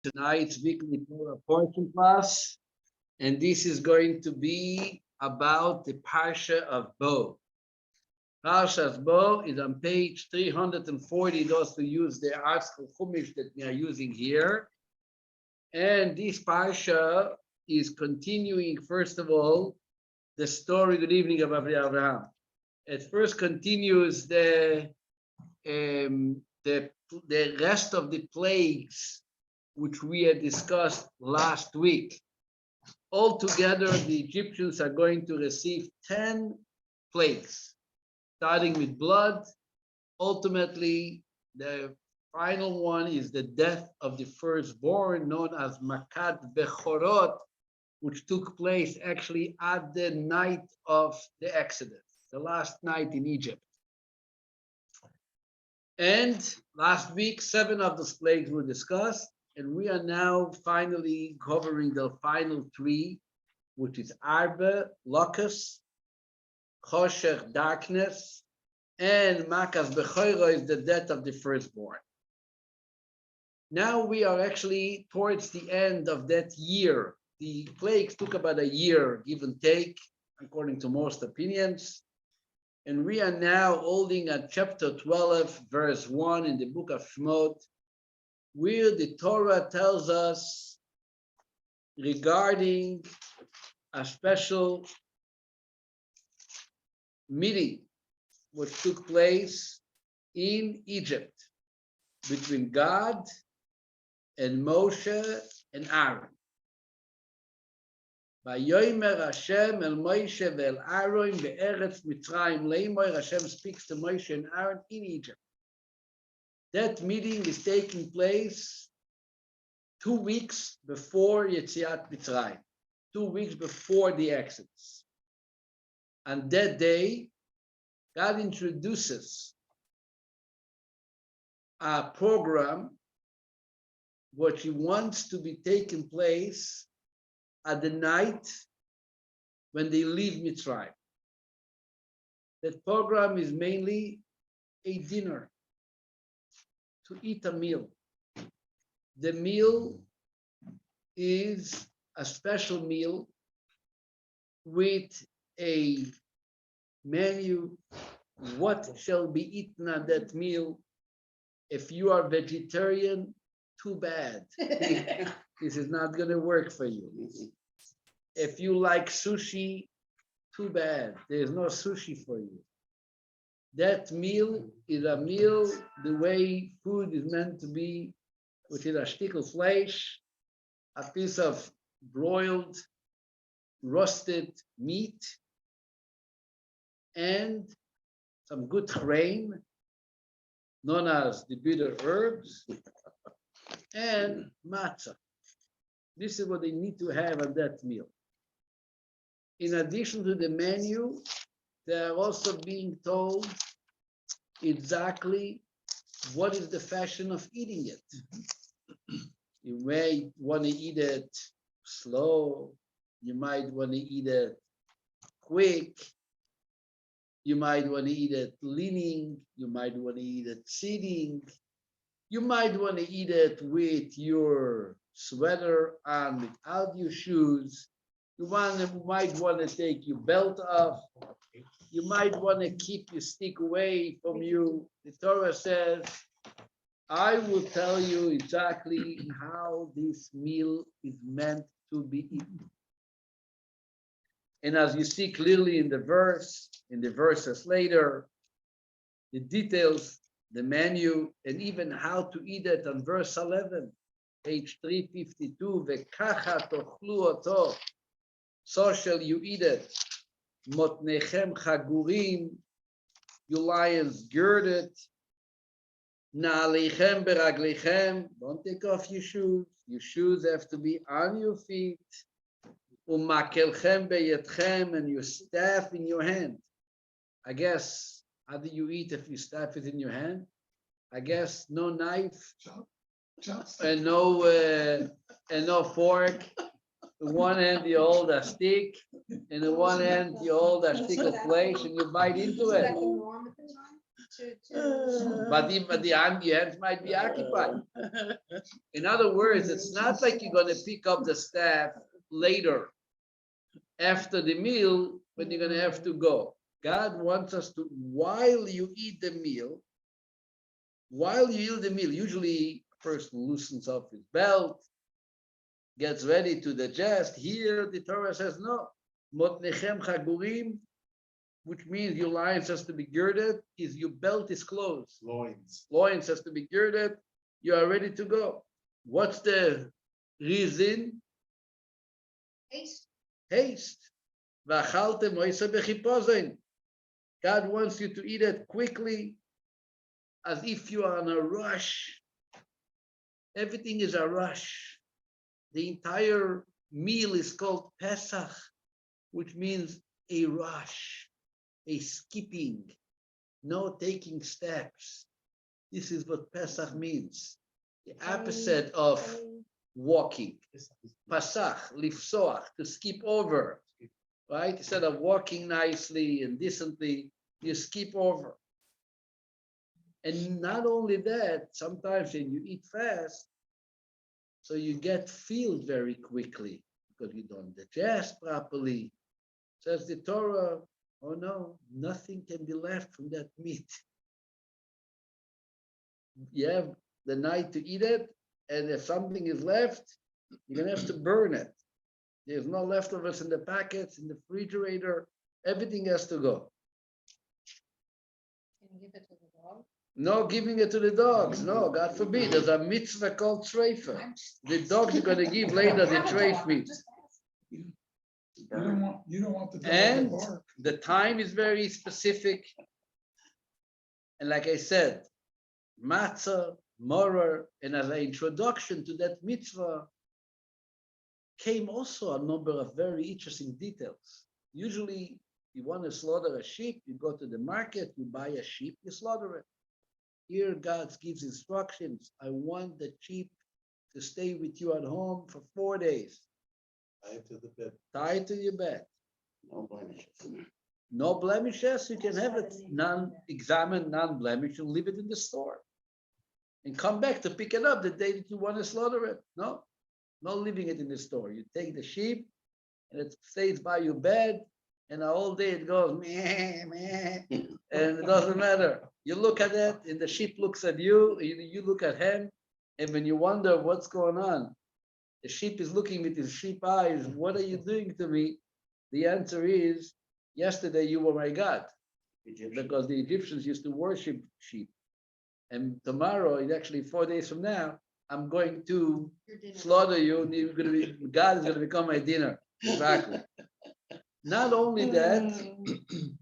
Tonight's weekly Torah portion class, and this is going to be about the Parsha of Bo. Parsha's Bo is on page 340. Those who use the article Chumash that we are using here, and this Parsha is continuing. First of all, the story. Good evening of Abraham. It first continues the rest of the plagues which we had discussed last week. Altogether, the Egyptians are going to receive 10 plagues, starting with blood. Ultimately, the final one is the death of the firstborn, known as Makat Bechorot, which took place actually at the night of the Exodus, the last night in Egypt. And last week, 7 of those plagues were discussed. And we are now finally covering the final 3, which is Arba, locust, Choshech, darkness, and Makas Bechorah is the death of the firstborn. Now we are actually towards the end of that year. The plagues took about a year, give and take, according to most opinions. And we are now holding at chapter 12, verse 1 in the book of Shemot, where the Torah tells us regarding a special meeting which took place in Egypt between God and Moshe and Aaron. Vayomer Hashem el Moshe ve'el Aaron be'eretz Mitzrayim le'imoy. Hashem speaks to Moshe and Aaron in Egypt. That meeting is taking place 2 weeks before Yetziat Mitzrayim, 2 weeks before the Exodus. On that day, God introduces a program which He wants to be taking place at the night when they leave Mitzrayim. That program is mainly a dinner, to eat a meal. The meal is a special meal with a menu, what shall be eaten at that meal. If you are vegetarian, too bad. This is not going to work for you. If you like sushi, too bad. There's no sushi for you. That meal is a meal the way food is meant to be, which is a stickel flesh, a piece of broiled, roasted meat, and some good grain, known as the bitter herbs, and matzah. This is what they need to have on that meal. In addition to the menu, they are also being told exactly what is the fashion of eating it. You may want to eat it slow. You might want to eat it quick. You might want to eat it leaning. You might want to eat it sitting. You might want to eat it with your sweater on, without your shoes. You might want to take your belt off. You might want to keep your stick away from you. The Torah says, I will tell you exactly how this meal is meant to be eaten. And as you see clearly in the verses later, the details, the menu, and even how to eat it on verse 11, page 352, V'kacha tochlu oto, so shall you eat it. Motnechem chagurim, you lions girded. Na'alechem beraglechem, don't take off your shoes. Your shoes have to be on your feet. Umakelchem beyetchem, and your staff in your hand. I guess, how do you eat if your staff is in your hand? I guess no knife and no fork. In one hand you hold a stick, and in one hand you hold a stick of flesh, and you bite into it. But the hands might be occupied. In other words, it's not like you're going to pick up the staff later after the meal when you're going to have to go. God wants us to, while you eat the meal, usually a person loosens up his belt, gets ready to digest. Here the Torah says no. Motnechem chagurim, which means your loins has to be girded, is your belt is closed. Loins has to be girded. You are ready to go. What's the reason? Haste. God wants you to eat it quickly, as if you are in a rush. Everything is a rush. The entire meal is called Pesach, which means a rush, a skipping, no taking steps. This is what Pesach means. The opposite of walking. Pasach, lifsoach, to skip over. Right? Instead of walking nicely and decently, you skip over. And not only that, sometimes when you eat fast, so you get filled very quickly because you don't digest properly. Says the Torah, oh no, nothing can be left from that meat. You have the night to eat it, and if something is left, you're going to have to burn it. There's no leftovers in the packets, in the refrigerator. Everything has to go. Can you give it to the dog? No giving it to the dogs. No, God forbid. There's a mitzvah called treifa. The dogs are going to give later the treif meat. You don't want the dog to And bark. the time is very specific. And like I said, matzah, morer, and as an introduction to that mitzvah, came also a number of very interesting details. Usually, you want to slaughter a sheep, you go to the market, you buy a sheep, you slaughter it. Here, God gives instructions. I want the sheep to stay with you at home for 4 days. Tie it to the bed. Tie it to your bed. No blemishes. No blemishes, you can have it non-examined, non-blemished, and leave it in the store. And come back to pick it up the day that you want to slaughter it. No, not leaving it in the store. You take the sheep, and it stays by your bed, and all day it goes meh, meh, and it doesn't matter. You look at it, and the sheep looks at you, you look at him, and when you wonder what's going on, the sheep is looking with his sheep eyes. What are you doing to me? The answer is, yesterday you were my God, because the Egyptians used to worship sheep. And tomorrow, actually 4 days from now, I'm going to slaughter you, and you're going to be, God is going to become my dinner. Exactly. Not only that,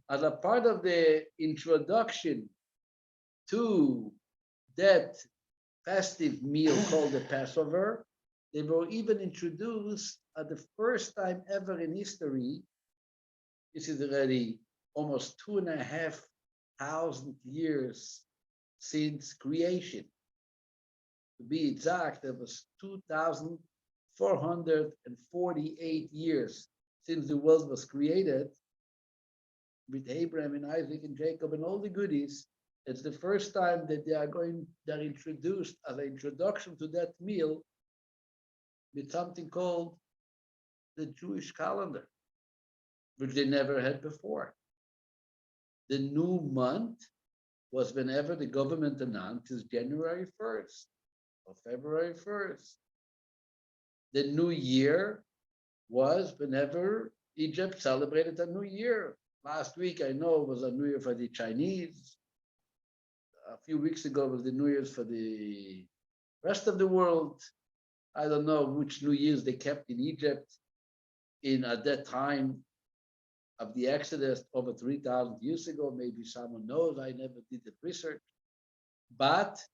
as a part of the introduction to that festive meal called the Passover, they were even introduced at the first time ever in history. This is already almost 2,500 years since creation. To be exact, there was 2,448 years since the world was created, with Abraham and Isaac and Jacob and all the goodies. It's the first time that they're introduced as an introduction to that meal with something called the Jewish calendar, which they never had before. The new month was whenever the government announced is January 1st or February 1st. The new year was whenever Egypt celebrated a new year. Last week, I know, was a new year for the Chinese. A few weeks ago was the New Year's for the rest of the world. I don't know which New Year's they kept in Egypt at that time of the Exodus over 3,000 years ago. Maybe someone knows. I never did the research. But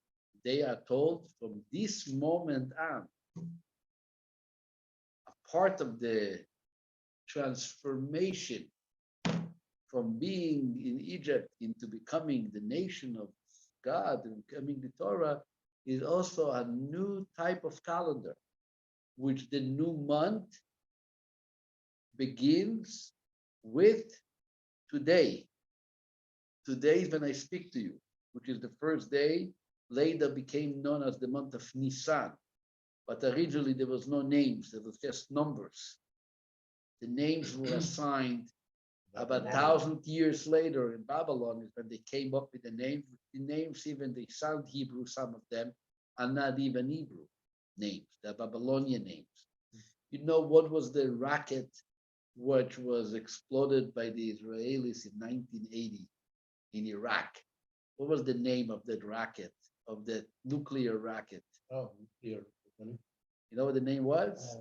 they are told from this moment on, a part of the transformation from being in Egypt into becoming the nation of God and becoming the Torah is also a new type of calendar, which the new month begins with today. Today is when I speak to you. which is the first day, later became known as the month of Nisan. But originally there was no names, there was just numbers. The names were assigned about 1,000 years later in Babylon is when they came up with the name. The names, even they sound Hebrew, some of them are not even Hebrew names, they're Babylonian names. You know what was the rocket which was exploded by the Israelis in 1980 in Iraq? What was the name of that rocket, of that nuclear rocket? Oh, here. You know what the name was?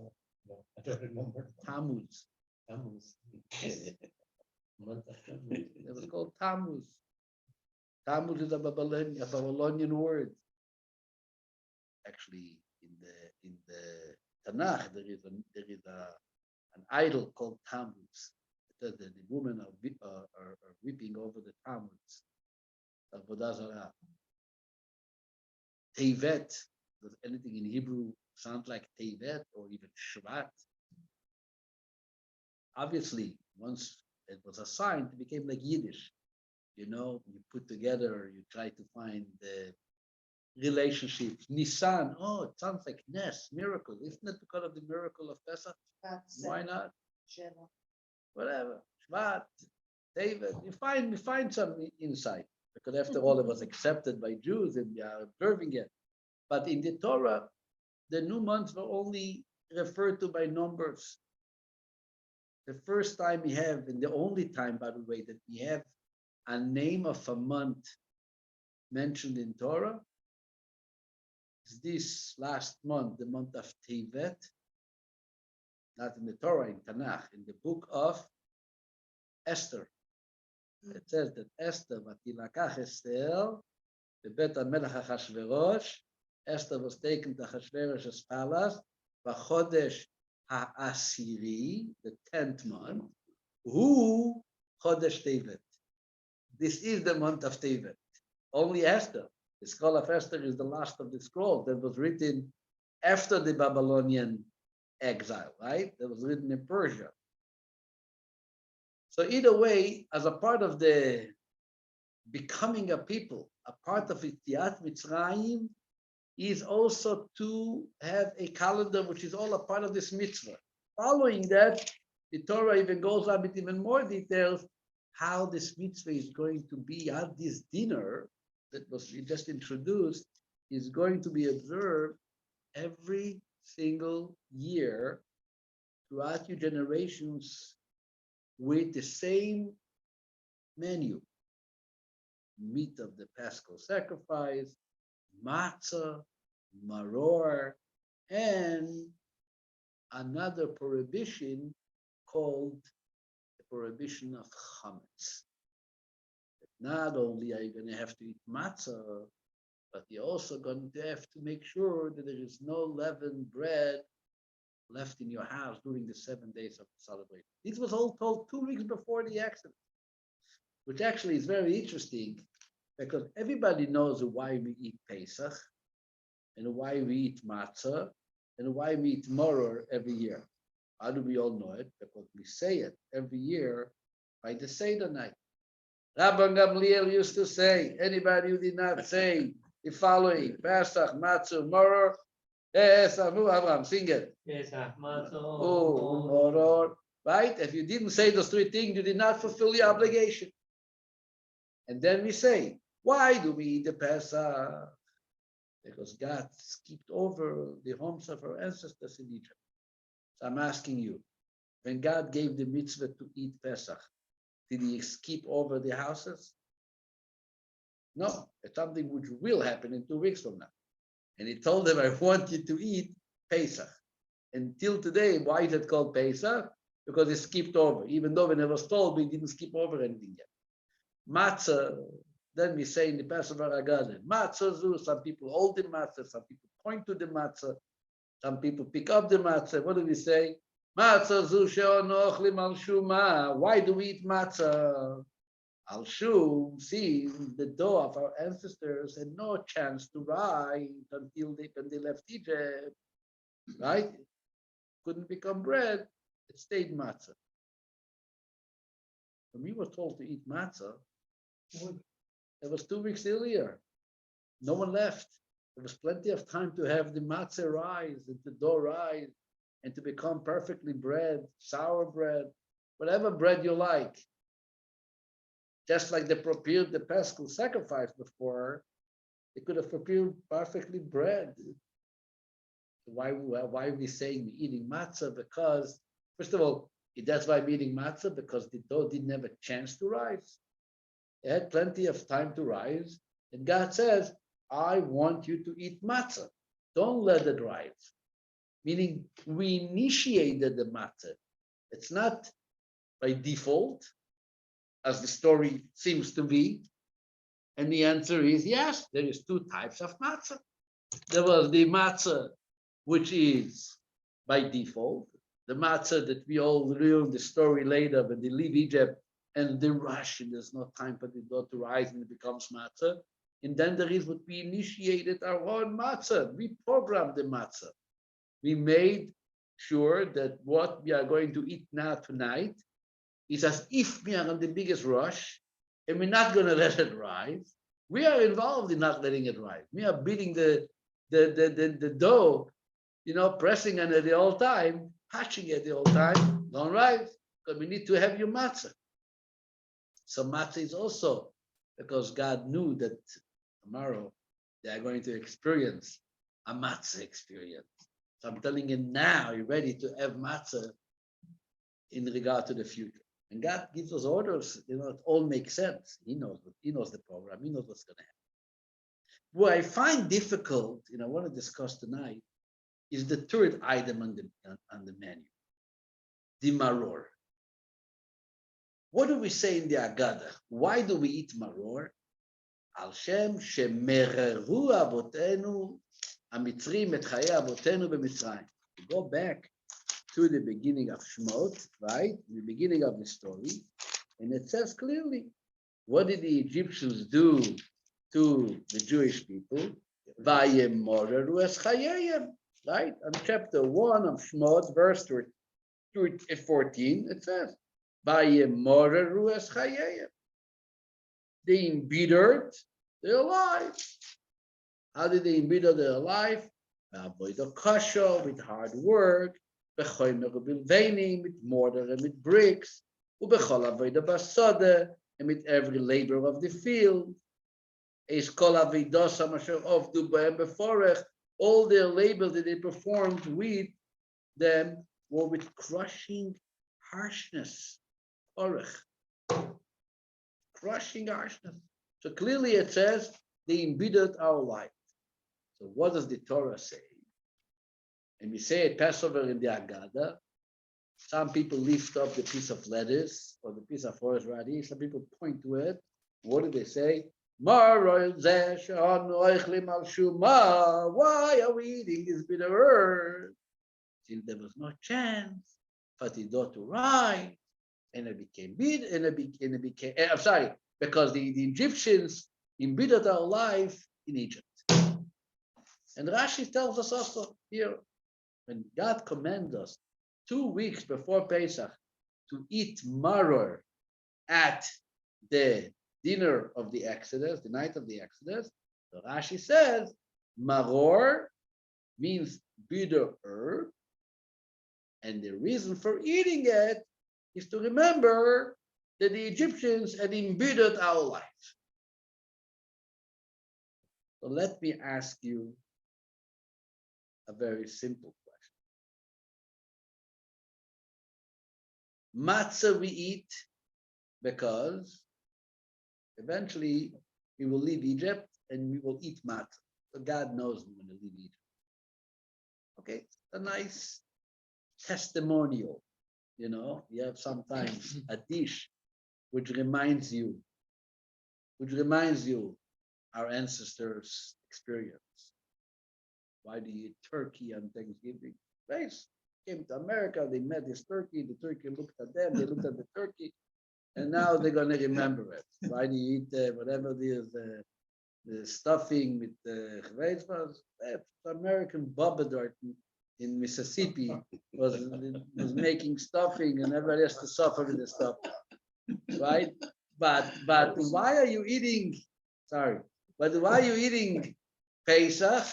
No, I don't remember. Tammuz. Tammuz. Month of Tammuz. It was called Tammuz. Tammuz is a Babylonian word. Actually, in the Tanakh, there is an idol called Tammuz. Because the women are weeping over the Tammuz. Avodah Zarah. Tevet. Does anything in Hebrew sound like Tevet or even Shvat? Obviously, once it was assigned, it became like Yiddish. You know, you put together, you try to find the relationships. Nisan, oh, it sounds like Nes, miracle. Isn't it because of the miracle of Pesach? Why not? Whatever. Shvat, David, we find some insight. Because after all, it was accepted by Jews and we are observing it. But in the Torah, the new months were only referred to by numbers. The first time we have, and the only time, by the way, that we have a name of a month mentioned in Torah is this last month, the month of Tevet, not in the Torah, in Tanakh, in the book of Esther. It says that Esther, Vatilakach Esther, the Bet HaMelech Achashverosh, Esther was taken to Achashverosh's palace, Vachodesh HaAsiri, the 10th month, Hu Chodesh Tevet. This is the month of Tevet. Only Esther. The scroll of Esther is the last of the scrolls that was written after the Babylonian exile, right? That was written in Persia. So either way, as a part of the becoming a people, a part of Yetziat Mitzrayim is also to have a calendar which is all a part of this mitzvah. Following that, the Torah even goes on with even more details how this mitzvah is going to be at this dinner that was just introduced is going to be observed every single year throughout your generations with the same menu. Meat of the Paschal sacrifice, matzah, maror, and another prohibition called the prohibition of chametz. Not only are you going to have to eat matzah, but you're also going to have to make sure that there is no leavened bread left in your house during the 7 days of the celebration. This was all told 2 weeks before the accident, which actually is very interesting because everybody knows why we eat Pesach and why we eat matzah and why we eat maror every year. How do we all know it? Because we say it every year by the Seder night. Rabbi Gamliel used to say, anybody who did not say the following, Pesach, matzah, maror, Abraham, sing it. Pesach, matzah, Oh, maror. Right? If you didn't say those 3 things, you did not fulfill your obligation. And then we say, why do we eat the Pesach? Because God skipped over the homes of our ancestors in Egypt. So I'm asking you, when God gave the mitzvah to eat Pesach, did he skip over the houses? No, it's something which will happen in 2 weeks from now. And he told them, I want you to eat Pesach. Until today, why is it called Pesach? Because it skipped over. Even though when it was told, we didn't skip over anything yet. Matzah, then we say in the Passover Haggadah, matzah, some people hold the matzah, some people point to the matzah, some people pick up the matzah. What do we say? Matzah zu she'onu ochlim al shuma. Why do we eat matzah? Al shum, see, the dough of our ancestors had no chance to rise until when they left Egypt, right? Couldn't become bread, it stayed matzah. When we were told to eat matzah, It was 2 weeks earlier. No one left. There was plenty of time to have the matzah rise and the dough rise and to become perfectly bread, sour bread, whatever bread you like. Just like they prepared the Paschal sacrifice before, they could have prepared perfectly bread. Why are we saying we're eating matzah? Because, first of all, that's why we're eating matzah, because the dough didn't have a chance to rise. It had plenty of time to rise. And God says, I want you to eat matzah. Don't let it rise. Meaning, we initiated the matzah. It's not by default, as the story seems to be. And the answer is yes, there is two types of matzah. There was the matzah, which is by default, the matzah that we all learn the story later when they leave Egypt and they rush and there's no time for the dough to rise and it becomes matzah. And then there is what we initiated our own matzah. We programmed the matzah. We made sure that what we are going to eat now tonight is as if we are on the biggest rush and we're not going to let it rise. We are involved in not letting it rise. We are beating the dough, pressing on it the whole time, hatching it the whole time, don't rise, because we need to have your matzah. So matzah is also because God knew that tomorrow they are going to experience a matzah experience. So I'm telling you now, you're ready to have matzah in regard to the future. And God gives us orders, it all makes sense. He knows the program, he knows what's going to happen. What I find difficult, I want to discuss tonight, is the third item on the menu, the maror. What do we say in the Agada? Why do we eat maror? Al Shem shemereru avotenu hamitzrim et chayei avotenu b'Mitzrayim. We go back to the beginning of Shemot, right? The beginning of the story, and it says clearly, what did the Egyptians do to the Jewish people? Vayemoreru es chayeihem. Right? On chapter 1 of Shemot, verse 14, it says, Vayemoreru es chayeihem. They embittered their life. How did they embitter their life? With hard work, with mortar and with bricks, and with every labor of the field. All their labor that they performed with them were with crushing harshness. Crushing harshness. So clearly it says they embittered our life. So what does the Torah say? And we say at Passover in the Agada, some people lift up the piece of lettuce or the piece of horseradish. Some people point to it. What do they say? Why are we eating this bitter herb? Since there was no chance for the dough to rise, and it became bitter, and it became. I'm sorry, because the Egyptians embittered our life in Egypt. And Rashi tells us also here, when God commands us 2 weeks before Pesach to eat maror at the dinner of the Exodus, the night of the Exodus, so Rashi says, maror means bitter herb, and the reason for eating it is to remember that the Egyptians had embittered our life. So let me ask you a very simple question. Matzah we eat because eventually we will leave Egypt and we will eat matzah. So God knows we're going to leave Egypt. Okay, a nice testimonial. You have sometimes a dish which reminds you our ancestors' experience. Why do you eat turkey on Thanksgiving? They came to America, they met this turkey, the turkey looked at them, they looked at the turkey, and now they're going to remember it. Why do you eat whatever it is, the stuffing with the American Bobadart in Mississippi was making stuffing and everybody has to suffer with the stuff, right? But why are you eating Sorry. But why are you eating Pesach?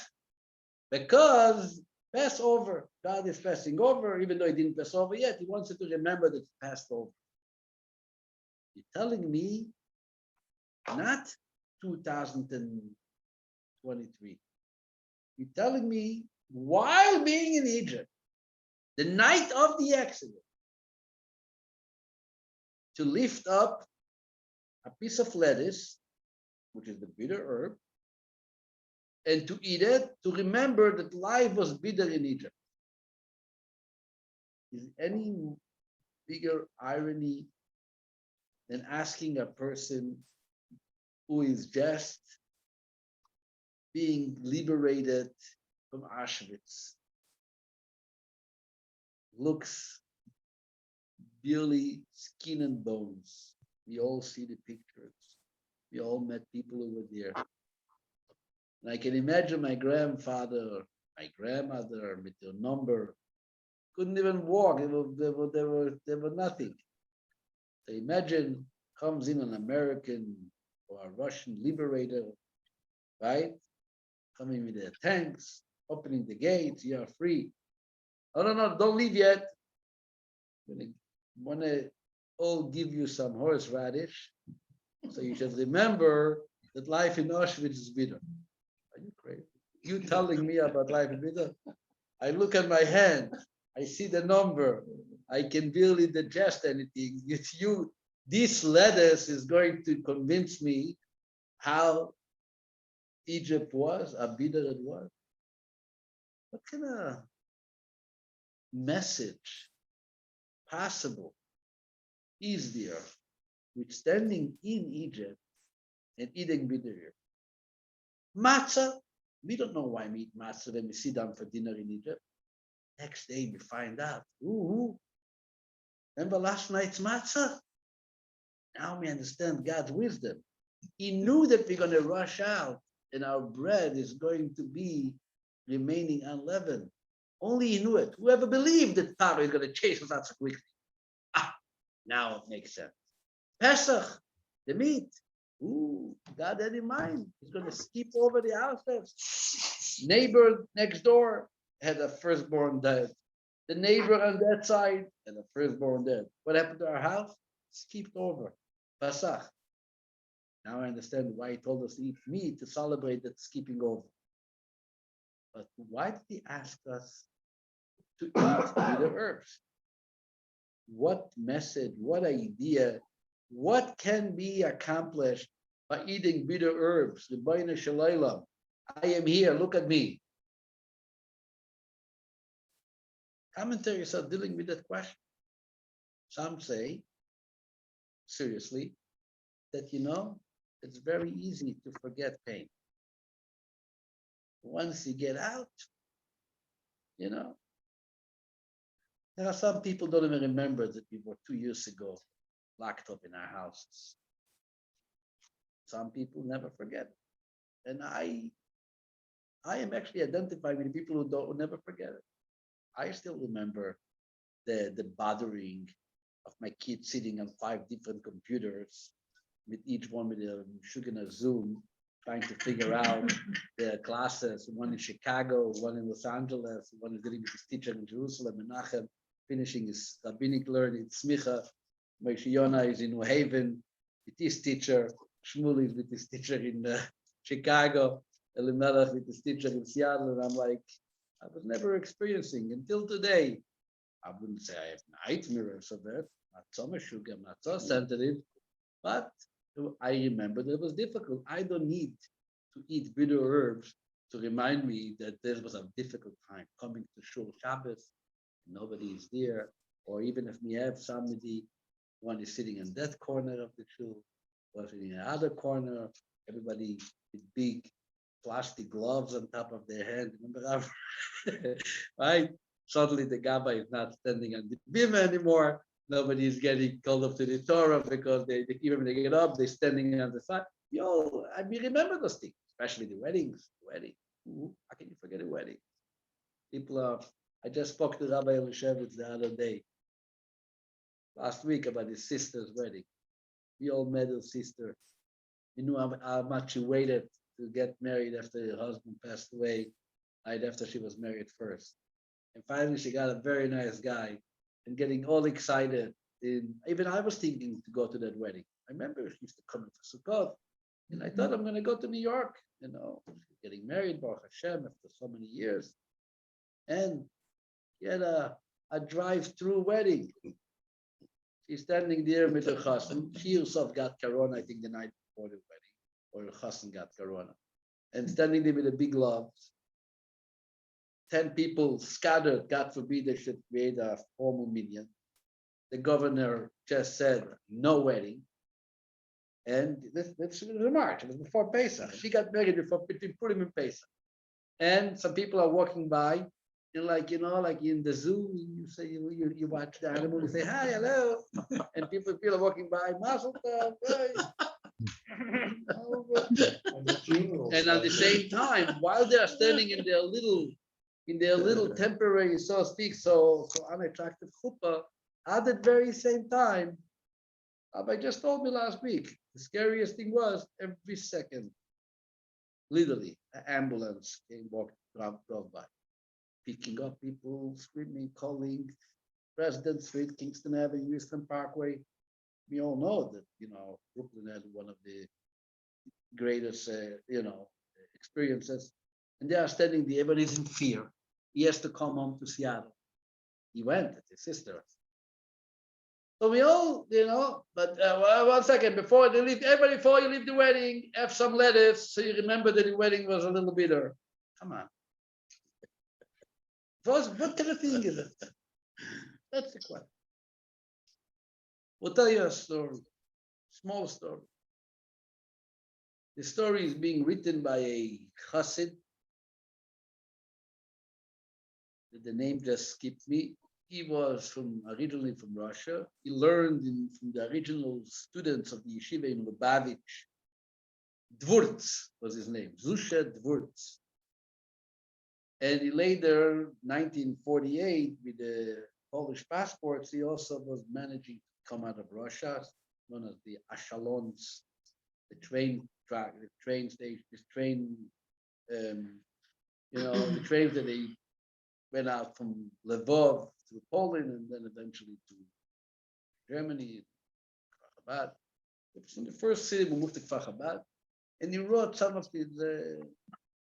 Because Passover, God is passing over, even though he didn't pass over yet, he wants you to remember that he passed over. You're telling me not 2023. You're telling me while being in Egypt, the night of the Exodus, to lift up a piece of lettuce, which is the bitter herb, and to eat it, to remember that life was bitter in Egypt. Is any bigger irony than asking a person who is just being liberated from Auschwitz, looks barely skin and bones. We all see the pictures. We all met people who were there. And I can imagine my grandfather, my grandmother with their number, couldn't even walk. They were nothing. So imagine comes in an American or a Russian liberator, right? Coming with their tanks, opening the gates, you are free. Oh, no, don't leave yet. Want to all give you some horseradish. So you should remember that life in Auschwitz is bitter. Are you crazy? You telling me about life in bitter? I look at my hand, I see the number, I can barely digest anything. It's you. This lettuce is going to convince me how Egypt was, how bitter it was. What kind of message possible is there with standing in Egypt and eating bitter? Matzah, we don't know why we eat matzah when we sit down for dinner in Egypt. Next day we find out. Ooh, remember last night's matzah? Now we understand God's wisdom. He knew that we're going to rush out and our bread is going to be remaining unleavened. Only he knew it. Whoever believed that Pharaoh is going to chase us out so quickly. Now it makes sense. Pesach, the meat. Ooh, God had in mind. He's going to skip over the houses. Neighbor next door had a firstborn dead. The neighbor on that side had a firstborn dead. What happened to our house? Skipped over. Pesach. Now I understand why he told us to eat meat to celebrate that skipping over. But why did he ask us to eat bitter herbs? What message, what idea, what can be accomplished by eating bitter herbs? The Baina Shalaylam. I am here, look at me. Commentaries are dealing with that question. Some say, seriously, that it's very easy to forget pain. Once you get out, there are some people don't even remember that we were 2 years ago locked up in our houses. Some people never forget. And I am actually identifying with the people who never forget it. I still remember the bothering of my kids sitting on 5 different computers, with each one with a Shugana Zoom, trying to figure out their classes, one in Chicago, one in Los Angeles, one is dealing with his teacher in Jerusalem, Menachem, finishing his rabbinic learning, Smicha, Moshe Yonah is in New Haven with his teacher, Shmuel is with his teacher in Chicago, Elimelech with his teacher in Seattle, and I'm like, I was never experiencing until today. I wouldn't say I have nightmares of it, not so much sugar, I'm not so sensitive, but I remember that it was difficult. I don't need to eat bitter herbs to remind me that this was a difficult time coming to Shul Shabbos, nobody is there, or even if we have somebody, one is sitting in that corner of the Shul, one sitting in the other corner, everybody with big plastic gloves on top of their head. Remember that? Right? Suddenly the Gabbai is not standing on the bima anymore. Nobody is getting called up to the Torah because even when they get up, they're standing on the side. I remember those things, especially the weddings. Ooh, how can you forget a wedding? I just spoke to Rabbi Elishevitz the other day, last week, about his sister's wedding. We all met his sister. He knew how much she waited to get married after her husband passed away, right after she was married first. And finally, she got a very nice guy and getting all excited. Even I was thinking to go to that wedding. I remember she used to come to Sukkot, and I thought I'm going to go to New York, getting married, Baruch Hashem, after so many years. And he had a drive-through wedding. She's standing there with her husband. She herself got corona, I think, the night before the wedding, or her husband got corona. And standing there with the big gloves. 10 people scattered, God forbid they should create a formal minyan. The governor just said, no wedding. And this was a March, it was before Pesach. She got married between Purim and Pesach. And some people are walking by, and like in the zoo, you say you watch the animal, you say hi, hello, and people are walking by, Mazel Tov, and at the same time, while they are standing in their little temporary, so to speak, so unattractive chuppah, at the very same time, Rabbi just told me last week, the scariest thing was every second, literally, an ambulance drove by, picking up people, screaming, calling, President Street, Kingston Avenue, Eastern Parkway. We all know that, Brooklyn had one of the greatest, experiences. And they are standing there, everybody is in fear. He has to come home to Seattle. He went with his sister. So we all, but 1 second, before you leave the wedding, have some lettuce so you remember that the wedding was a little bitter. Come on. What kind of thing is it? That's the question. We'll tell you a story, small story. The story is being written by a chassid. The name just skipped me. He was originally from Russia. He learned from the original students of the yeshiva in Lubavitch. Dvurtz was his name, Zusha Dvurtz. And he later, 1948, with the Polish passports, he also was managing to come out of Russia, known as the Ashalons, the train track, the train station, the trains that they went out from Lvov to Poland and then eventually to Germany, Chabad. It was in the first city we moved to Chabad, and he wrote some of his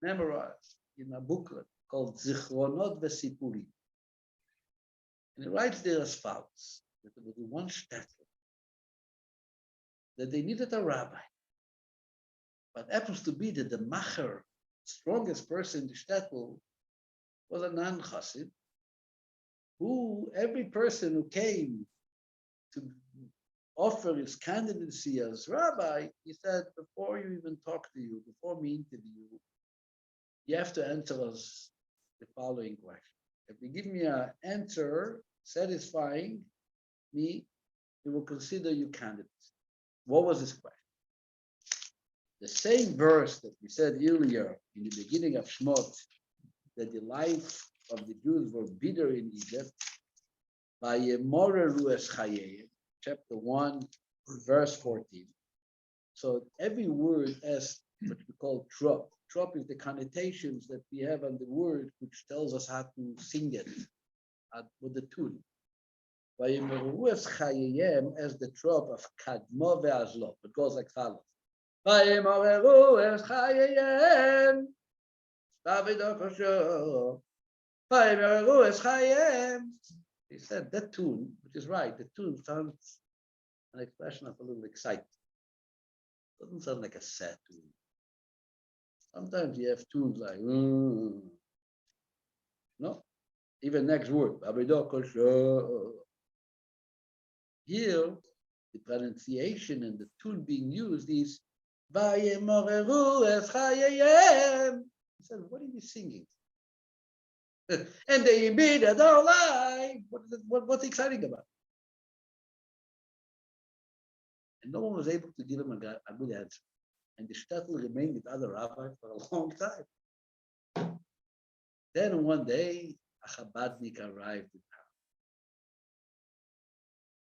memoirs in a booklet called Zichronot Vesipurim. And he writes there as follows, that there was one shtetl, that they needed a rabbi. But happens to be that the macher, strongest person in the shtetl, was a non-chassid, who every person who came to offer his candidacy as rabbi, he said, before you even talk to you, before we interview you, you have to answer us the following question. If you give me an answer satisfying me, we will consider you candidates. What was his question? The same verse that we said earlier in the beginning of Shmot, that the life of the Jews were bitter in Egypt, by Moreru es Chayei, chapter 1, verse 14. So every word has what we call trop. Trop is the connotations that we have on the word, which tells us how to sing it with the tune. By Moreru es Chayei as the trop of Kadmo ve'azlo. It goes like follows. By Moreru es Chayei. He said that tune, which is right, the tune sounds an expression of a little excitement. It doesn't sound like a sad tune. Sometimes you have tunes like, no, even next word. Here, the pronunciation and the tune being used is, he said, what are you singing? And they beat it all life. What's exciting about it? And no one was able to give him a good answer. And the shtetl remained with other rabbis for a long time. Then one day, a Chabadnik arrived in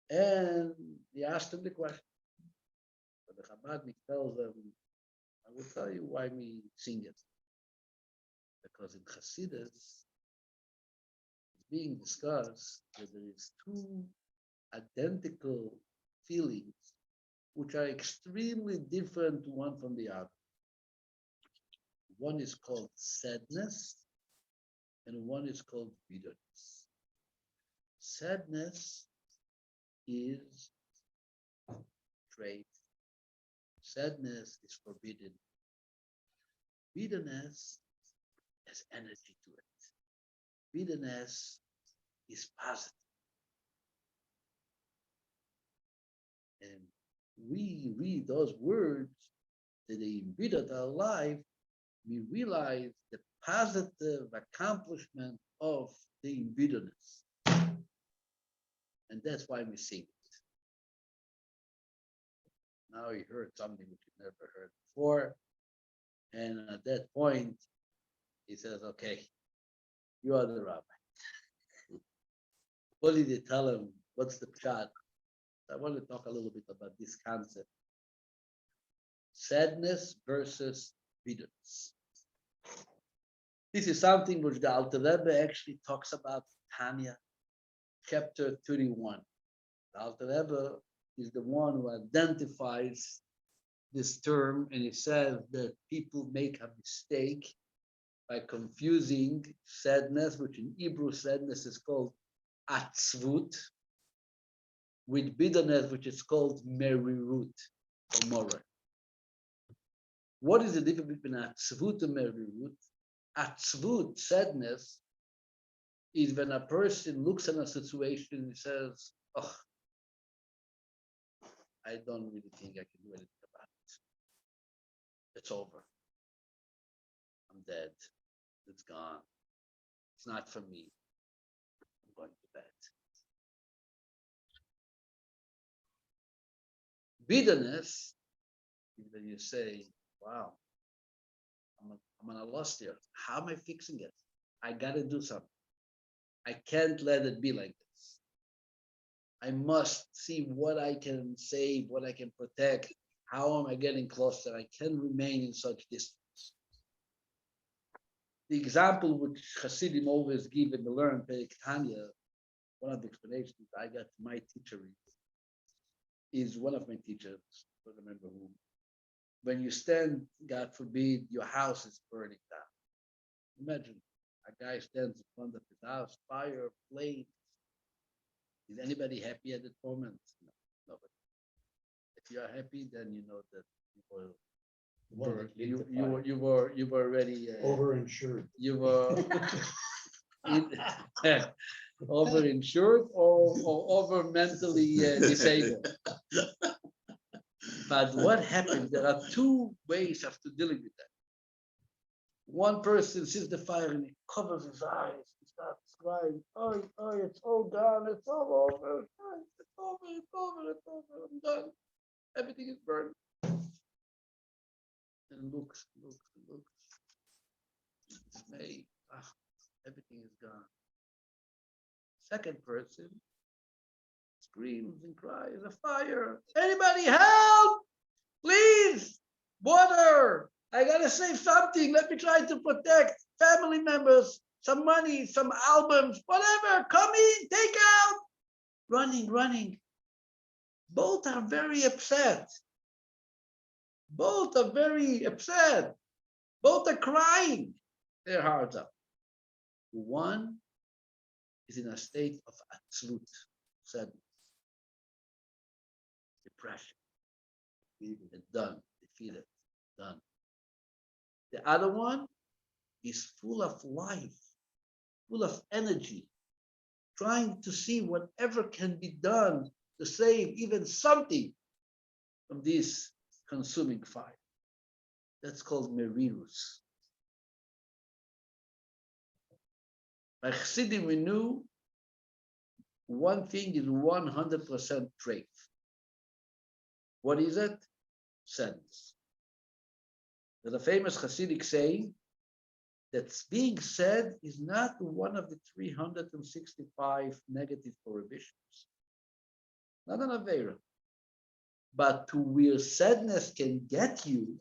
town. And he asked him the question. the Chabadnik tells them, I will tell you why we sing it. Because in Hasidus, it's being discussed that there is two identical feelings which are extremely different one from the other. One is called sadness, and one is called bitterness. Sadness is trait. Sadness is forbidden. Bitterness has energy to it. Bitterness is positive. And we read those words that they embittered our life, we realize the positive accomplishment of the embitteredness. And that's why we sing it. Now he heard something which he never heard before. And at that point, he says, okay, you are the rabbi. What did they tell him? What's the pshat? I want to talk a little bit about this concept. Sadness versus bitterness. This is something which the Alter Rebbe actually talks about in Tanya, chapter 31. The Alter Rebbe is the one who identifies this term, and he says that people make a mistake by confusing sadness, which in Hebrew sadness is called atzvut, with bitterness, which is called merirut or moreh. What is the difference between atzvut and merirut? Atzvut, sadness, is when a person looks at a situation and says, oh, I don't really think I can do anything about it. It's over. I'm dead. It's gone. It's not for me. I'm going to bed. Bitterness is when you say, wow, I'm on a loss here. How am I fixing it? I got to do something. I can't let it be like this. I must see what I can save, what I can protect. How am I getting closer? I can't remain in such distance. The example which Hasidim always give and learn, Perek Tanya, one of the explanations I got from my teacher is one of my teachers, I don't remember who. When you stand, God forbid, your house is burning down. Imagine a guy stands in front of his house, fire, flame. Is anybody happy at that moment? No, nobody. If you are happy, then you know that you were already overinsured. You were overinsured or over mentally disabled. But what happens? There are two ways of dealing with that. One person sees the fire and he covers his eyes. He starts crying. Oh, it's all gone. It's all over. It's over. I'm done. Everything is burned. And looks. Dismay. Everything is gone. Second person screams and cries, a fire. Anybody help? Please, water. I gotta save something. Let me try to protect family members, some money, some albums, whatever. Come in, take out. Running. Both are very upset. Both are crying their hearts out. One is in a state of atzlut, sadness, depression, done, defeated, done. The other one is full of life, full of energy, trying to see whatever can be done to save even something from this consuming fire. That's called merirus. By Chassidim, we knew one thing is 100% trait. What is it? Sadness. There's a famous Hasidic saying that being sad is not one of the 365 negative prohibitions. Not an Avera. But to where sadness can get you,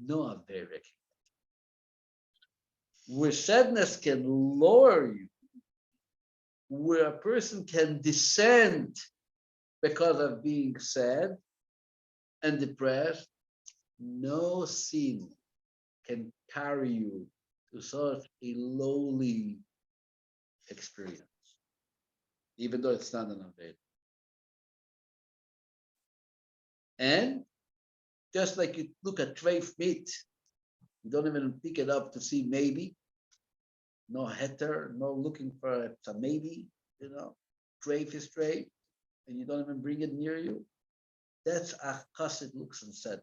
no very. Where sadness can lower you, where a person can descend because of being sad and depressed, no sin can carry you to such a lowly experience, even though it's not an Aved. And just like you look at treif meat, you don't even pick it up to see maybe, no heter, no looking for a maybe, treif is treif, and you don't even bring it near you. That's a chassid looks and said.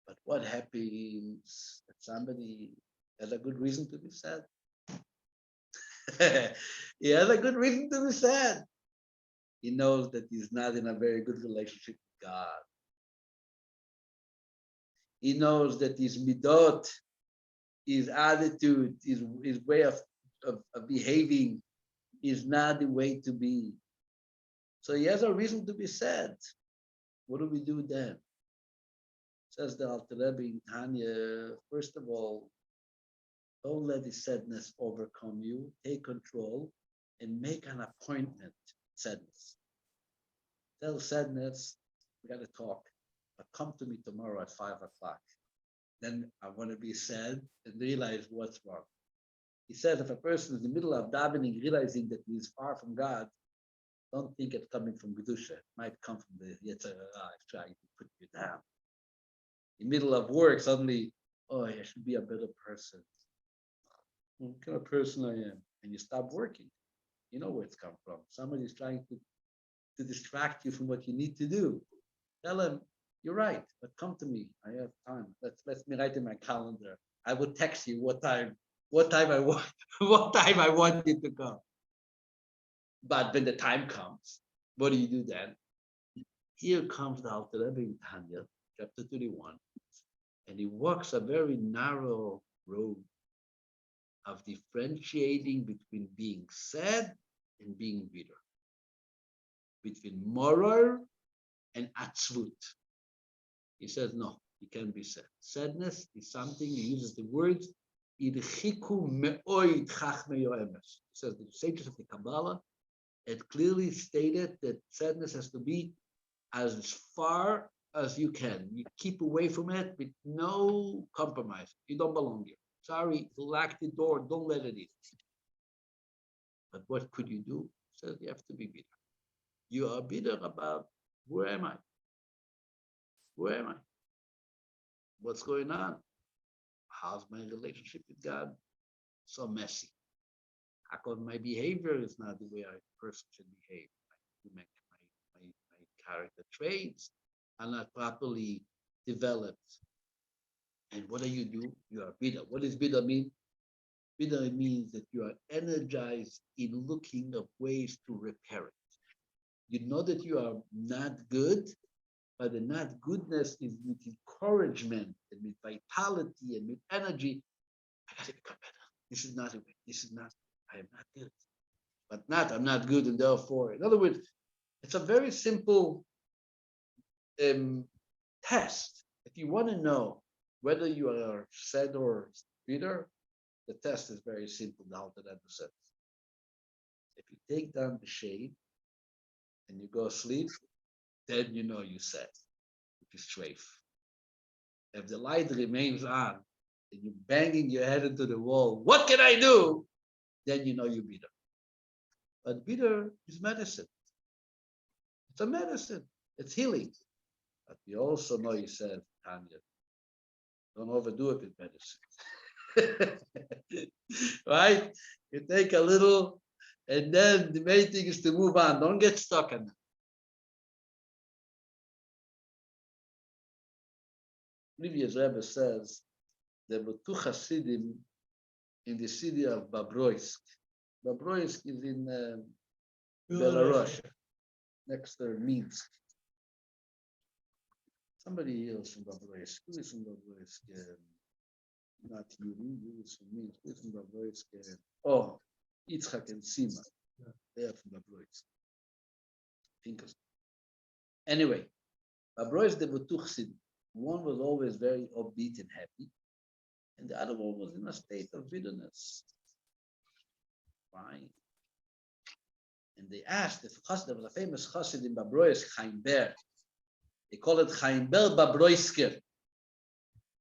But what happens that somebody has a good reason to be sad? He has a good reason to be sad. He knows that he's not in a very good relationship with God. He knows that his midot, his attitude, his way of behaving is not the way to be. So he has a reason to be sad. What do we do then? Says the Alter Rebbe in Tanya, first of all, don't let the sadness overcome you. Take control and make an appointment. Sadness. Tell sadness, we got to talk, but come to me tomorrow at 5:00. Then I want to be sad and realize what's wrong. He says if a person is in the middle of davening, realizing that he is far from God, don't think it's coming from Kedusha. It might come from the Yetzer Hara trying to put you down. In the middle of work, suddenly, oh, I should be a better person. What kind of person I am? And you stop working. You know where it's come from. Somebody's trying to distract you from what you need to do. Tell him, you're right, but come to me. I have time. Let me write in my calendar. I will text you what time I want, what time I want you to come. But when the time comes, what do you do then? Here comes the Alter Rebbe in Tanya, chapter 31, and he walks a very narrow road of differentiating between being sad and being bitter, between moror and atzvut. He says, no, you can't be sad. Sadness is something, he uses the words, idchiku me'oid chachmei yoemes. He says the sages of the Kabbalah had clearly stated that sadness has to be as far as you can. You keep away from it with no compromise. You don't belong here. Sorry, lock the door, don't let it in. But what could you do? He says you have to be bitter. You are bitter about where am I? Where am I? What's going on? How's my relationship with God? So messy. How come my behavior is not the way a person should behave? My character traits are not properly developed. And what do? You are bitter. What does bitter mean? Bitter means that you are energized in looking of ways to repair it. You know that you are not good, but the not goodness is with encouragement and with vitality and with energy. I gotta become better. This is not a way. This is not, I am not good. But not, I'm not good, and therefore, in other words, it's a very simple test. If you want to know whether you are sad or bitter, the test is very simple. The Alter Rebbe says, if you take down the shade and you go sleep, then you know you sad, which is treif. If the light remains on and you're banging your head into the wall, what can I do? Then you know you're bitter. But bitter is medicine. It's a medicine. It's healing. But we also know, you said, Tanya, don't overdo it with medicine. Right? You take a little, and then the main thing is to move on. Don't get stuck on it. Previous Rebbe says there were two Hasidim in the city of Babroisk. Babroisk is in Belarus, next to Minsk. Somebody else from Babroisk. Who is from Babroisk? Not Yuri, who is from Minsk? Who is from Babroisk? Oh, Yitzchak and Sima. They are from Babroisk. Think of Anyway, Babrois de Butuchsid, one was always very upbeat and happy, and the other one was in a state of bitterness. Fine. And they asked if there was a famous chassid in Babrois, Chaim Ber. They call it Chaim Ber Babroisker.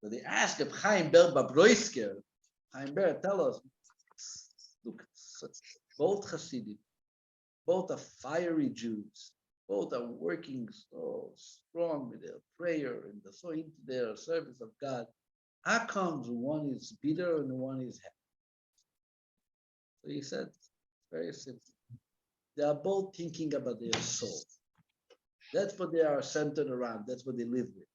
So they asked if Chaim Ber Babroisker, Chaim Ber, tell us, look, both Hasidim, both are fiery Jews, both are working so strong with their prayer and so into their service of God. How comes one is bitter and one is happy? So he said, very simple. They are both thinking about their soul. That's what they are centered around. That's what they live with.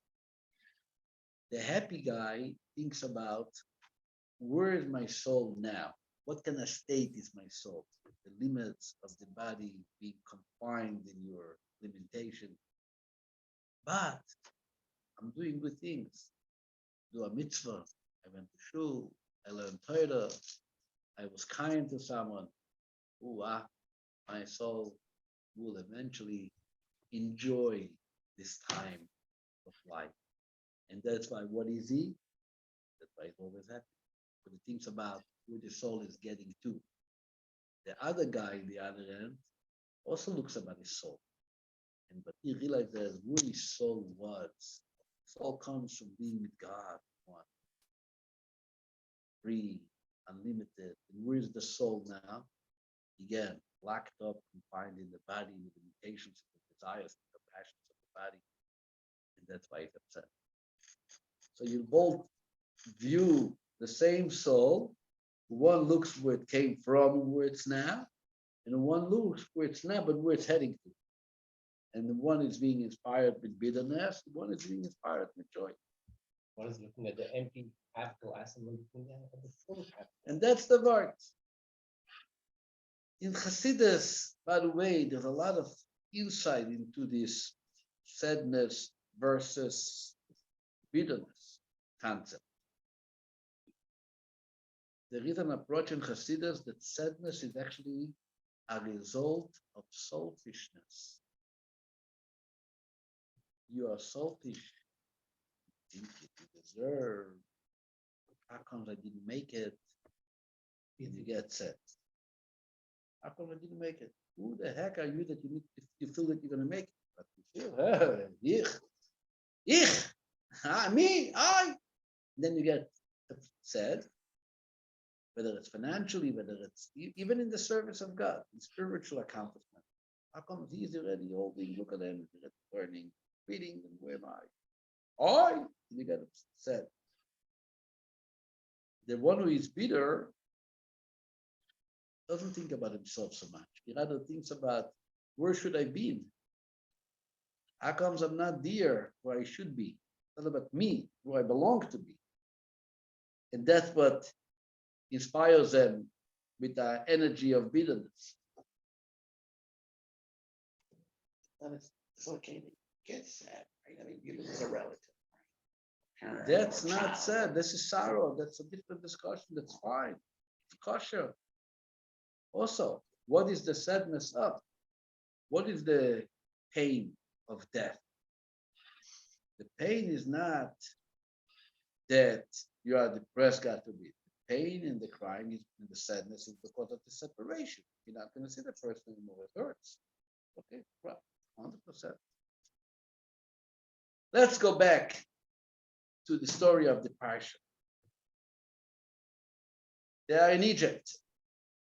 The happy guy thinks about, where is my soul now? What kind of state is my soul? The limits of the body being confined in your limitation. But I'm doing good things. Do a mitzvah. I went to shul. I learned Torah. I was kind to someone. My soul will eventually enjoy this time of life. And that's why, what is he? That's why he's always happy. But he thinks about where the soul is getting to. The other guy, on the other end, also looks about his soul. But he realizes where his soul was. Soul comes from being with God, one. Free, unlimited. And where is the soul now? Again, locked up, confined in the body with the limitations of the desires, the passions of the body. And that's why he's upset. So you both view the same soul. One looks where it came from, where it's now, and one looks where it's now, but where it's heading to. And the one is being inspired with bitterness, the one is being inspired with joy. One is looking at the empty half glass and one looking at the full half. And that's the word. In Hasidus, by the way, there's a lot of insight into this sadness versus bitterness concept. There is an approach in Hasidus that sadness is actually a result of selfishness. You are selfish. You think you deserve. How come I didn't make it? And you get sad. How come I didn't make it? Who the heck are you that you feel that you're going to make it? But you feel, me, I. Then you get sad, whether it's financially, whether it's even in the service of God, in spiritual accomplishment. How come he's already holding, look at him, learning, reading, and where am I? And you get upset. The one who is bitter doesn't think about himself so much. He rather thinks about, where should I be? How comes I'm not there where I should be? It's not about me, where I belong to be. And that's what inspires them with the energy of bitterness. It's okay to get sad, right? I mean, you lose a relative. Right? That's not sad. This is sorrow. That's a different discussion. That's fine. It's kosher. Also, what is the sadness of? What is the pain of death? The pain is not that you are depressed, God forbid. The pain and the crying is, and the sadness is because of the separation. You're not going to see the person anymore. It hurts. Okay, right, 100%. Let's go back to the story of the Parsha. They are in Egypt,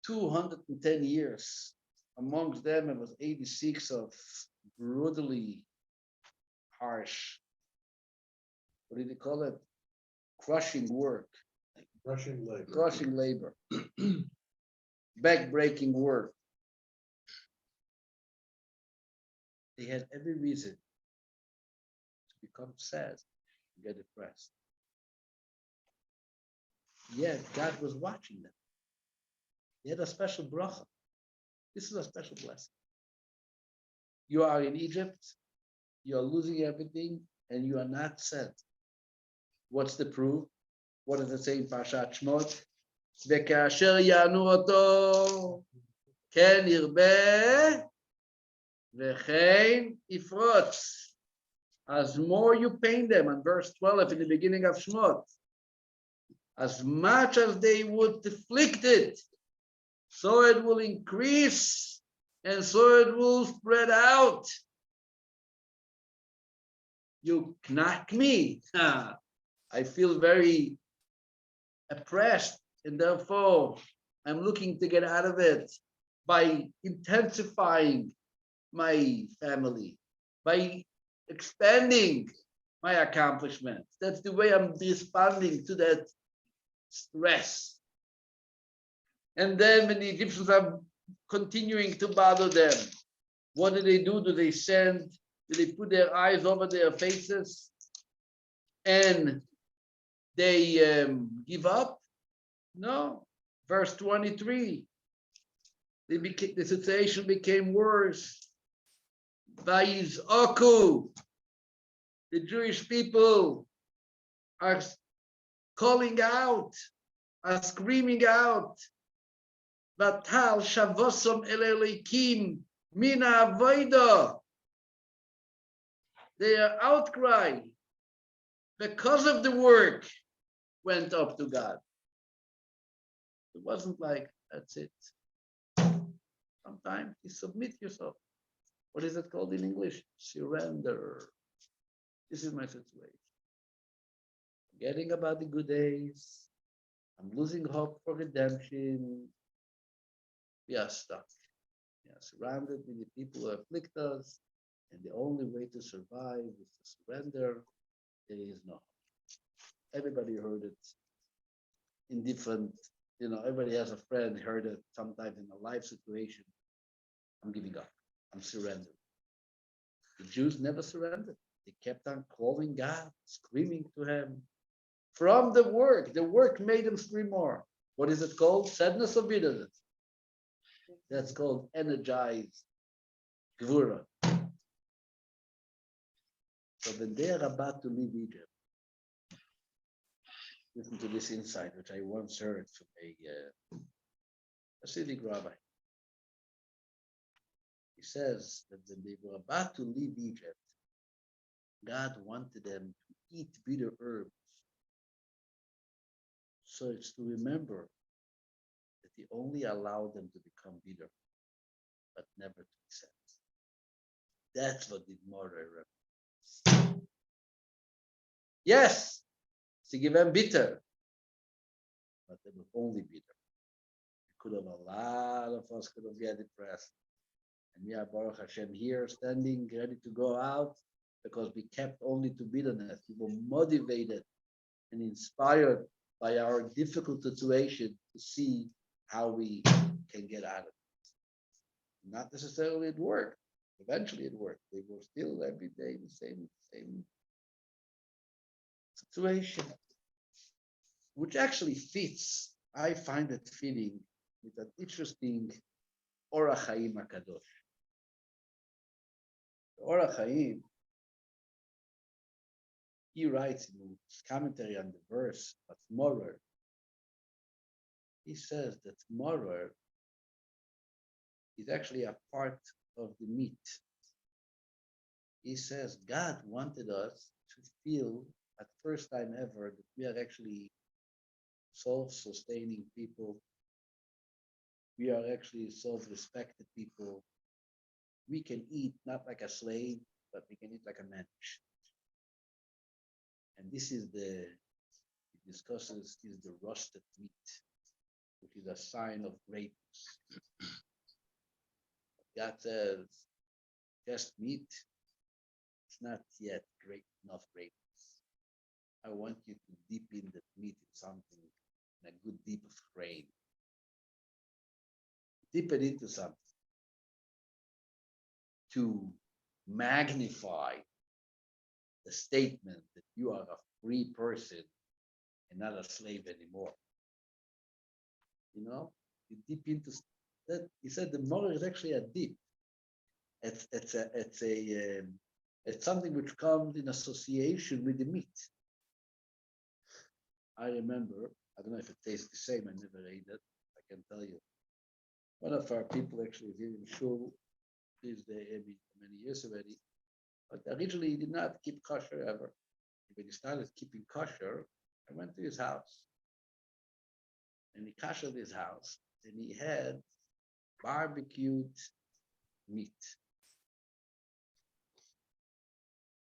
210 years. Amongst them, it was 86 of brutally harsh, what do they call it? Crushing work. Crushing labor. Back-breaking work. They had every reason to become sad, to get depressed. Yet God was watching them. They had a special bracha. This is a special blessing. You are in Egypt, you are losing everything, and you are not sad. What's the proof? What does it say in Parshat Shmot? וכאשר יענו אותו, כן ירבה V'chein ifrotz. As more you pain them, on verse 12 in the beginning of Shmot, as much as they would afflict it, so it will increase and so it will spread out. You knack me. I feel very oppressed, and therefore I'm looking to get out of it by intensifying my family, by expanding my accomplishments. That's the way I'm responding to that stress. And then when the Egyptians are continuing to bother them, what do? Do they send? Do they put their eyes over their faces and they give up? No. Verse 23, the situation became worse. Vayizoku, the Jewish people are calling out, are screaming out, Vatal shavosom el Elokim mina avoda. Their outcry, because of the work, went up to God. It wasn't like, that's it. Sometimes you submit yourself. What is it called in English? Surrender. This is my situation. Forgetting about the good days. I'm losing hope for redemption. We are stuck. We are surrounded with the people who afflict us, and the only way to survive is to surrender. There is no hope. Everybody heard it in different, everybody has a friend heard it sometimes in a life situation. I'm giving up. I'm surrendering. The Jews never surrendered. They kept on calling God, screaming to him. From the work made them scream more. What is it called? Sadness or bitterness? That's called energized gvura. So when they are about to leave Egypt, listen to this insight, which I once heard from a Hasidic rabbi. He says that when they were about to leave Egypt, God wanted them to eat bitter herbs. So it's to remember that he only allowed them to become bitter, but never to accept. That's what did Mordechai represents. Yes, to give them bitter, but they were only bitter. A lot of us could have get depressed. And we are Baruch Hashem here, standing ready to go out, because we kept only to bitterness. We were motivated and inspired by our difficult situation to see how we can get out of it. Not necessarily it worked. Eventually it worked. They were still every day the same situation, which actually fits. I find it fitting with an interesting Orach Chaim HaKadosh. The Orach Chaim, he writes in his commentary on the verse of Morer. He says that Morer is actually a part of the meat. He says God wanted us to feel at first time ever that we are actually self-sustaining people. We are actually self-respected people. We can eat not like a slave, but we can eat like a man. And this is he discusses is the roasted meat, which is a sign of greatness. God says, just meat, it's not yet great enough greatness. I want you to dip in that meat in something, in a good deep of grain. Dip it into something to magnify the statement that you are a free person and not a slave anymore. You dip into that. He said the moral is actually a dip. It's something which comes in association with the meat. I remember, I don't know if it tastes the same, I never ate it, I can tell you. One of our people actually here in Shul, He's there for many years already. But originally he did not keep kosher ever. When he started keeping kosher, I went to his house. And he koshered his house. And he had barbecued meat.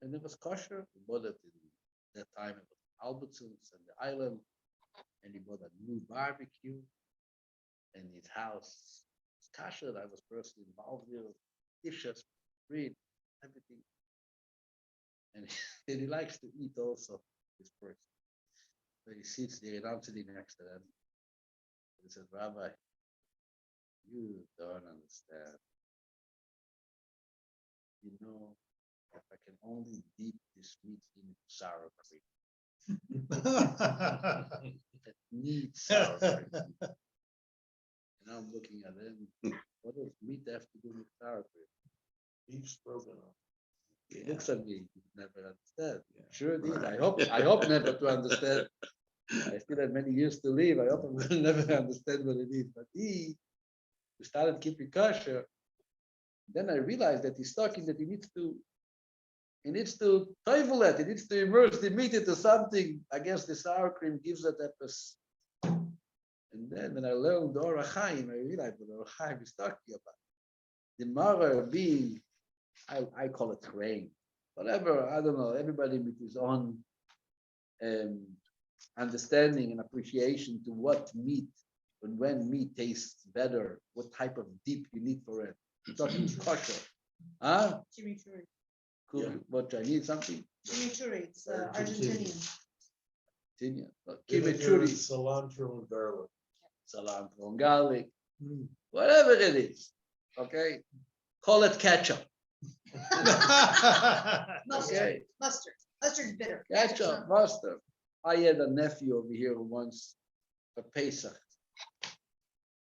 And it was kosher. He bought it in that time, it was Albertsons and the island. And he bought a new barbecue. And his house was kosher. I was personally involved there. Dishes, bread, everything. And he likes to eat also, this person. So he sits there and I'm sitting next to them. He says, Rabbi, you don't understand. You know, if I can only dip this meat in sour cream. It needs sour cream. And I'm looking at him. What does meat have to do with sour cream? Beef stroganoff. He looks at me, he never understand. Yeah. Sure did. I hope never to understand. I still have many years to live. I hope I will never understand what it is. But he started keeping kosher. Then I realized that he's talking that he needs to toivel it. He needs to immerse the meat into something. I guess the sour cream gives it that. And then when I learned the Orach Chaim, I realized what the Orach Chaim is talking about. The Mara being, I call it rain. Whatever, I don't know. Everybody with his own understanding and appreciation to what meat and when meat tastes better, what type of dip you need for it. You're talking kosher. Huh? Chimichurri. Cool. Yeah. What, I need something? Chimichurri, it's Argentinian. Chimichurri. Cilantro and garlic. Cilantro and garlic. Whatever it is. Okay? Call it ketchup. Mustard. Okay. Mustard's bitter. Ketchup, mustard. I had a nephew over here once for Pesach.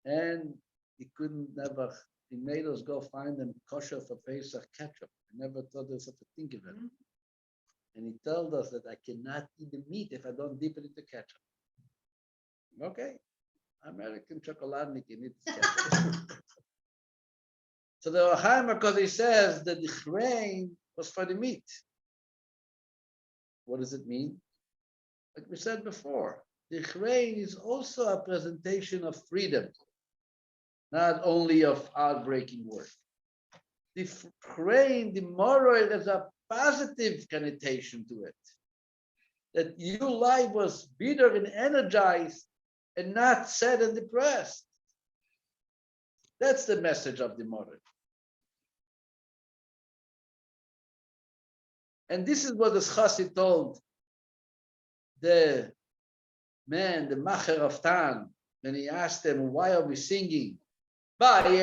And he made us go find them kosher for Pesach ketchup. I never thought there was such a thing of it. And he told us that I cannot eat the meat if I don't dip it into ketchup. Okay. American chocolatnik can eat ketchup. So the Orach because he says that the chrein was for the meat. What does it mean? Like we said before, the chrein is also a presentation of freedom, not only of outbreaking work. The chrein, the moroi, there's a positive connotation to it. That your life was bitter and energized and not sad and depressed. That's the message of the moroi. And this is what the Chassid told the man, the Macher of Tan, when he asked them, why are we singing? What are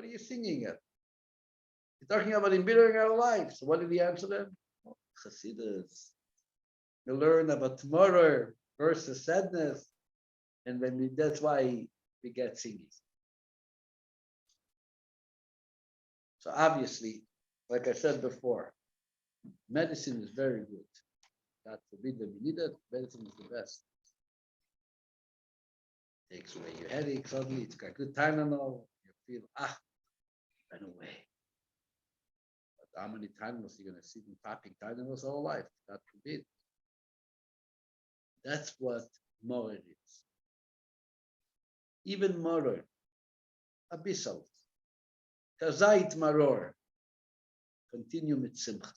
you singing at? You're talking about embittering our lives. So what did he answer them? Oh, Chassidus. You learn about tomorrow versus sadness. And that's why we get singing. So obviously, like I said before, medicine is very good. God forbid when we need it, medicine is the best. Takes away your headache suddenly, it's got good Tylenol, you feel, ran away. But how many Tylenols are you going to sit and popping Tylenols all life? God forbid. That's what moroi is. Even moroi, abyssal, kazait maror, continue with simcha.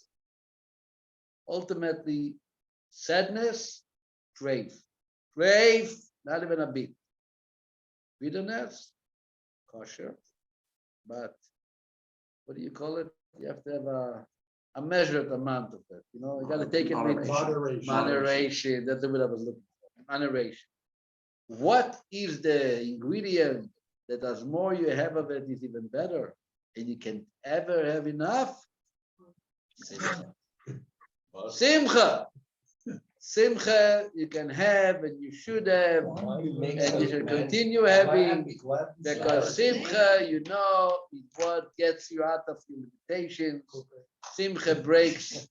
Ultimately, sadness, crave, not even a bit. Bitterness, kosher, but what do you call it? You have to have a measured amount of it. You know, you got to take it with moderation. That's the word I was looking for. Moderation. What is the ingredient that as more you have of it is even better, and you can ever have enough? Simcha. Simcha you can have and you should have and you should continue having because Simcha, you know, is what gets you out of your limitations. Simcha breaks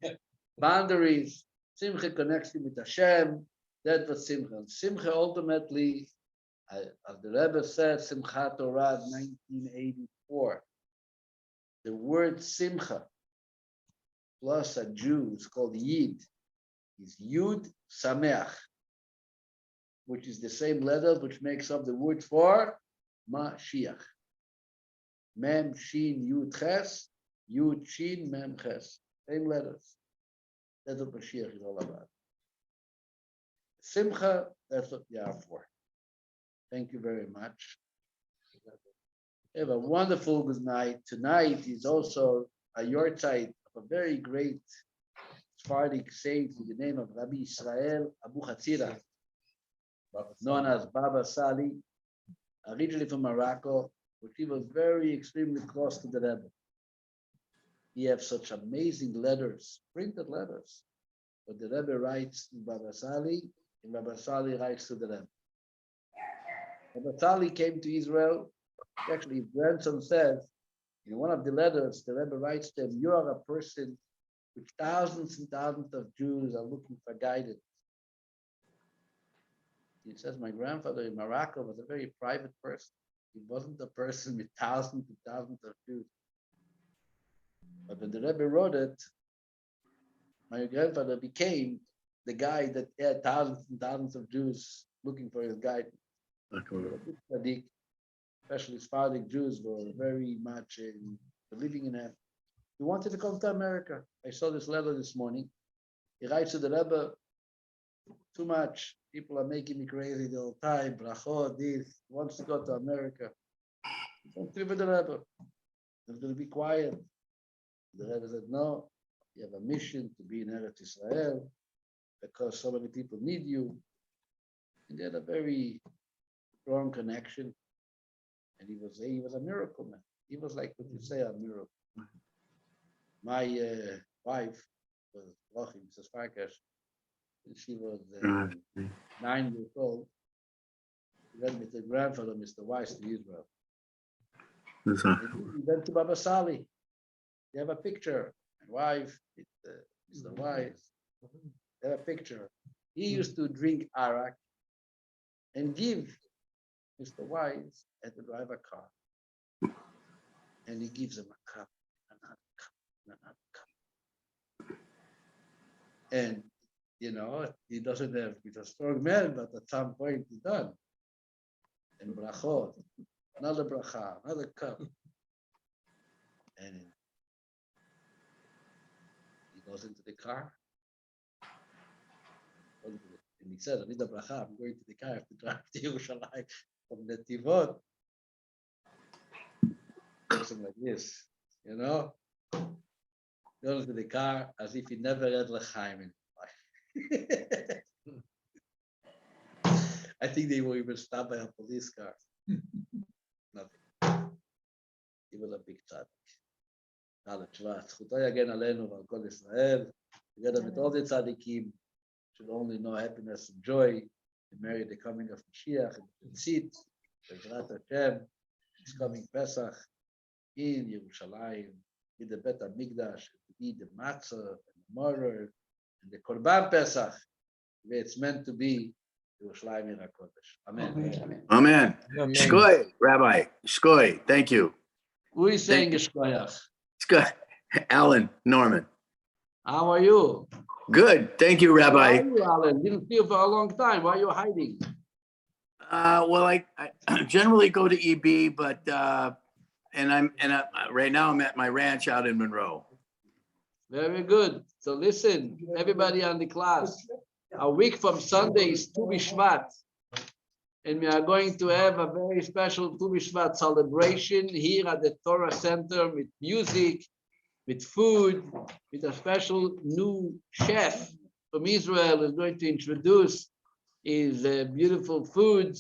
boundaries. Simcha connects you with Hashem. That's what Simcha. Simcha ultimately, As the Rebbe said, Simchat Torah 1984, the word Simcha plus a Jew is called Yid, is Yud Sameach, which is the same letter which makes up the word for Mashiach. Mem Shin Yud Ches, Yud Shin Mem Ches. Same letters. That's what Mashiach is all about. Simcha, that's what we are for. Thank you very much. Have a wonderful good night. Tonight is also a yortzeit of a very great Sephardic saint with the name of Rabbi Israel Abu Hatzira, known as Baba Sali, originally from Morocco, but he was very extremely close to the Rebbe. He has such amazing letters, printed letters, but the Rebbe writes to Baba Sali, and Baba Sali writes to the Rebbe. Baba Sali came to Israel. Actually, his grandson says, in one of the letters, the Rebbe writes to him, you are a person which thousands and thousands of Jews are looking for guidance. He says, my grandfather in Morocco was a very private person. He wasn't a person with thousands and thousands of Jews. But when the Rebbe wrote it, my grandfather became the guy that had thousands and thousands of Jews looking for his guidance. Especially Sephardic Jews were very much believing in him. He wanted to come to America. I saw this letter this morning. He writes to the Rebbe, too much. People are making me crazy the whole time. Brachot, this. He wants to go to America. He wants to live with the Rebbe. He's going to be quiet. The Rebbe said, no, you have a mission to be in Eretz Israel because so many people need you. And they had a very strong connection. And he was a miracle man. He was like what you say, a miracle. My wife was Mrs. Farkash, and she was 9 years old. She went with her grandfather, Mr. Weiss, to Israel. He went to Baba Sali. They have a picture. My wife, Mr. Weiss, they have a picture. He used to drink arak and give Mr. Weiss had to drive a car. And he gives him a cup, another cup, another cup. And, he doesn't have, he's a strong man, but at some point he's done. And brachot, another bracha, another cup. And he goes into the car. And he said, I need a bracha, I'm going to the car, I have to drive to Yerushalayim from Netivot. Something like this, goes to the car as if he never had l'chaim in his life. I think they were even stopped by a police car. Nothing. He was a big tzaddik. Zchutay again alenu v'al kol Israel. Together with all the tzaddikim, should only know happiness and joy to marry the coming of Mashiach and sit. Bezrat Hashem, it's coming Pesach. In Yerushalayim, in the Bet HaMikdash, to eat the matzah and the maror and the korban Pesach, where it's meant to be, Yerushalayim in HaKodesh. Amen. Amen. Shkoy, Rabbi. Shkoy. Thank you. Who is saying Shkoyach? Shkoy. Alan Norman. How are you? Good. Thank you, Rabbi. How are you, Alan? Didn't see you for a long time. Why are you hiding? Well, I generally go to EB, but right now I'm at my ranch out in Monroe. Very good. So listen, everybody on the class, a week from Sunday is Tu B'Shvat. And we are going to have a very special Tu B'Shvat celebration here at the Torah Center with music, with food, with a special new chef from Israel who is going to introduce his beautiful food,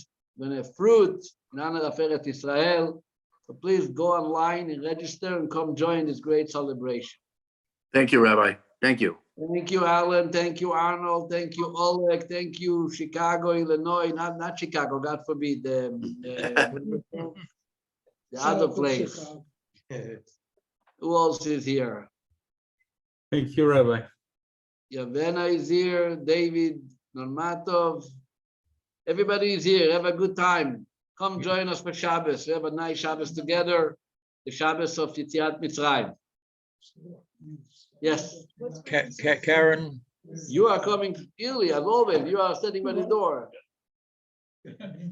fruit in honor of Eretz Israel. So please go online and register and come join this great celebration. Thank you, Rabbi. Thank you. Thank you, Alan. Thank you, Arnold. Thank you, Oleg. Thank you, Chicago, Illinois. Not Chicago, God forbid. The other place. Who else is here? Thank you, Rabbi. Yavena is here. David Normatov. Everybody is here. Have a good time. Come join us for Shabbos. We have a nice Shabbos together. The Shabbos of Yetziat Mitzrayim. Yes, Karen, you are coming early as always. You are standing by the door. I don't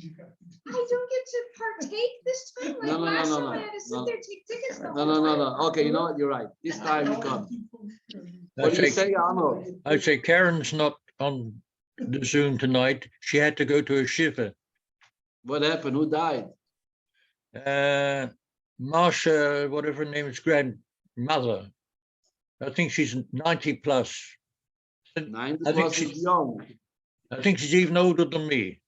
get to partake this time, No, like last no, time no, I had to sit no. there, take tickets. the No, whole no, no, time. no. Okay, you know what? You're right. This time you come. I What do you say, say, Arnold? I say Karen's not on the Zoom tonight. She had to go to a shiva. What happened? Who died? Marsha, whatever her name is, grandmother. I think she's 90 plus. 90 I think plus is she's- young. I think she's even older than me.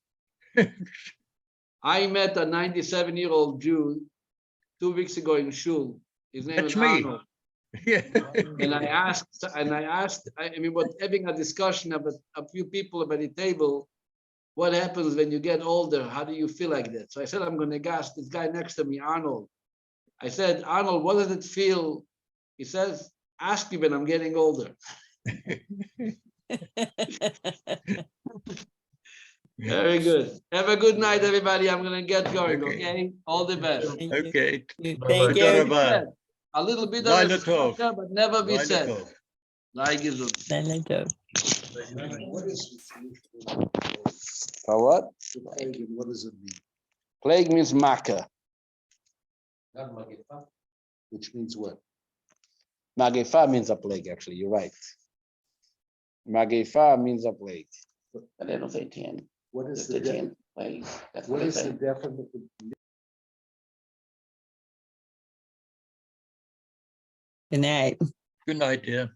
I met a 97-year-old Jew 2 weeks ago in Shul. His name That's is me. Arnold. Yeah. And I asked, I mean, what having a discussion about a few people about the table, what happens when you get older? How do you feel like that? So I said, I'm going to ask this guy next to me, Arnold. I said, Arnold, what does it feel? He says, ask me when I'm getting older. Very good. Have a good night, everybody. I'm going to get going, Okay. okay? All the best. Okay. Thank you. Bye. A little bit of Laila a tov. structure, but never be Laila said. tov. Like gesund. Laila tov. What is the solution? For what? Plague, and what does it mean? Plague means makkah. Not Magifah. Which means what? Magefa means a plague, actually. You're right. Magefa means a plague. But they don't say 10. What is It's the, the 10 plagues. That's what what they is the say. definite? Good night. Good night, dear.